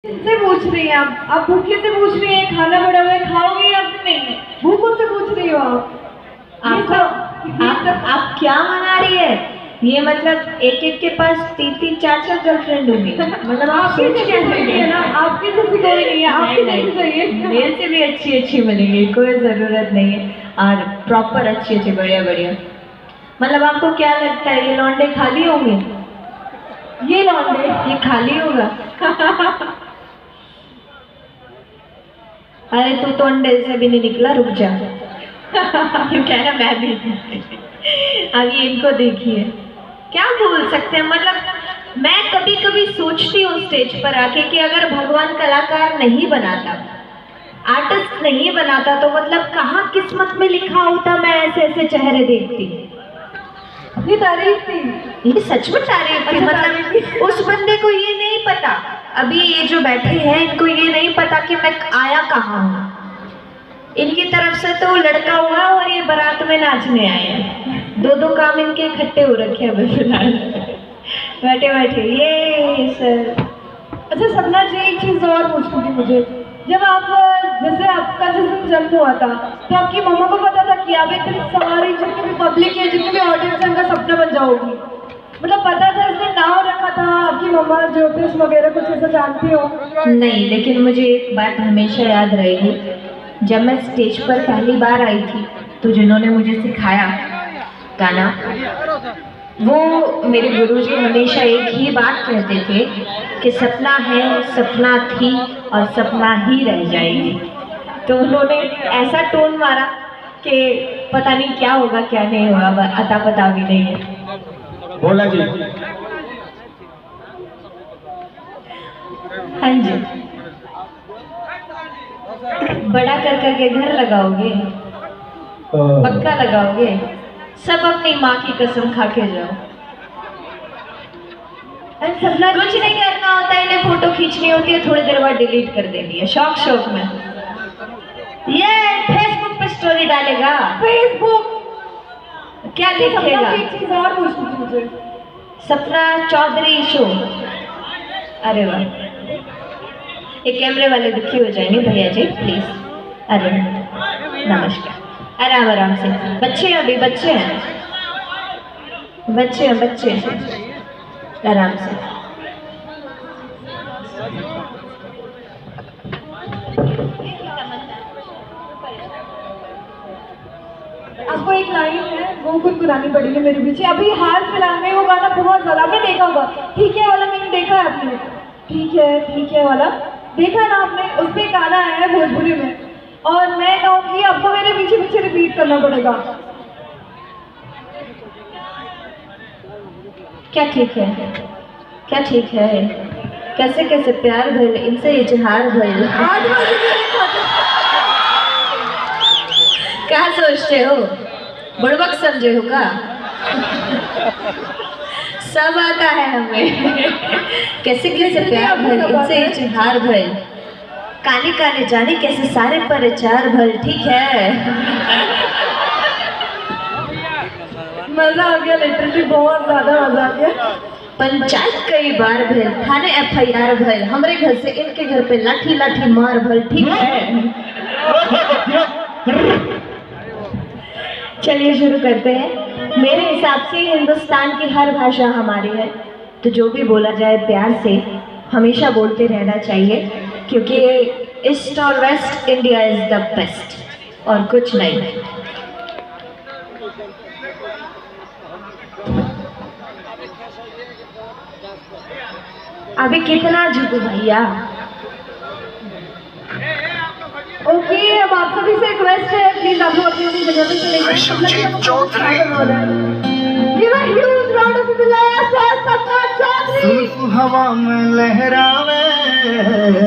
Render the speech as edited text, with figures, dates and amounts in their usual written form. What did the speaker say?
से पूछ रही हैं आप भूखे से पूछ रही हैं, खाना बड़ा हुआ है खाओगे या नहीं, भूखों से पूछ रही हो आप क्या मना रही है? ये मतलब एक एक के पास 3-3 4-4 गर्लफ्रेंड होंगी। मतलब आप आपकी सोच क्या जैसी रही है है ना, आपकी जैसी कोई नहीं है, आपकी जैसी चाहिए। मेरे से भी अच्छी अच्छी मिलेंगी, कोई ज़रूरत नहीं है। और प्रॉपर अच्छी अच्छी बढ़िया बढ़िया। मतलब आपको क्या लगता है ये लौंडे खाली होंगे? ये लौंडे ये खाली होगा? अरे तू तो अंडे से भी नहीं निकला, रुक जा। क्या ना मैं भी। अब ये इनको देखिए, क्या बोल सकते हैं। मतलब मैं कभी कभी सोचती हूँ स्टेज पर आके कि अगर भगवान कलाकार नहीं बनाता, आर्टिस्ट नहीं बनाता, तो मतलब कहाँ किस्मत में लिखा होता मैं ऐसे ऐसे चेहरे देखती। ये तारीफ थी, ये सच में तारीफ थी। मतलब उस बंदे को ये नहीं पता, अभी ये जो बैठे हैं इनको ये नहीं पता कि मैं आया कहाँ हूँ। इनकी तरफ से तो लड़का हुआ और ये बारात में नाचने आए हैं। दो काम इनके इकट्ठे हो रखे हैं अभी फिलहाल। बैठे बैठे ये सर। अच्छा सपना जी, एक चीज़ और पूछनी थी मुझे। जब आप जैसे आपका जिस दिन जन्म हुआ था, तो आपकी मम्मा को पता था कि आप एक दिन सारी जितनी भी पब्लिक है, जितनी भी ऑडियंस है, उनका सपना बन जाओगी? मतलब पता था, इसने नाम रखा था? आपकी मम्मा ज्योतिष वगैरह कुछ ऐसा जानती हो? नहीं, लेकिन मुझे एक बात हमेशा याद रहेगी। जब मैं स्टेज पर पहली बार आई थी, तो जिन्होंने मुझे सिखाया गाना, वो मेरे गुरुजी हमेशा एक ही बात कहते थे कि सपना है, सपना थी और सपना ही रह जाएगी। तो उन्होंने ऐसा टोन मारा कि पता नहीं क्या होगा क्या नहीं होगा, अता पता भी नहीं है। बोला जी। हाँ जी। बड़ा कर करके घर लगाओगे, पक्का लगाओगे, सब अपनी माँ की कसम खा के जाओ। सपना कुछ नहीं करना होता, इन्हें फोटो खींचनी होती है, थोड़ी देर बाद डिलीट कर देनी है शौक शौक में। ये फेसबुक पे स्टोरी डालेगा, फेसबुक क्या दिखेगा? एक चीज़ और पूछनी थी मुझे। सपना चौधरी शो। अरे वाह, ये कैमरे वाले दुखी हो जाएंगे भैया जी प्लीज। अरे नमस्कार, आराम आराम से। बच्चे हैं अभी, बच्चे हैं, बच्चे हैं, बच्चे हैं, आराम से। आपको एक लाइन है वो गुनगुनानी पड़ेगी मेरे पीछे। अभी हाल फिलहाल में वो गाना बहुत ज़्यादा आपने देखा होगा, ठीक है वाला, मैंने देखा है आपने? ठीक है वाला देखा ना आपने? उस पर गाना आया है भोजपुरी में, और मैं कहूँगी आपको मेरे पीछे पीछे रिपीट करना पड़ेगा। क्या ठीक है, क्या ठीक है? कैसे कैसे प्यार भइल, इनसे इजहार भइल। आज क्या सोचते हो, बुड़बक समझे हो का? सब आता है हमें। कैसे कैसे प्यार भइल, इनसे इजहार भइल, काने काने जाने कैसे सारे पर चार भइल। ठीक है, मज़ा आ गया, लिटरली बहुत ज़्यादा मज़ा आ गया। पंचायत कई बार भइल, थाने FIR भइल, हमरे घर से इनके घर पे लाठी लाठी मार भइल। ठीक है, चलिए शुरू करते हैं। मेरे हिसाब से हिंदुस्तान की हर भाषा हमारी है, तो जो भी बोला जाए प्यार से हमेशा बोलते रहना चाहिए, क्योंकि ईस्ट और waste India is the best और कुछ नहीं। अभी कितना झुकू भैया। ओके, अब आप सभी से रिक्वेस्ट है, प्लीज आप लोग अपनी अपनी जगह पे चले जाएं। Give a huge round of applause for Sapna Chaudhary. हवा में लहरावे।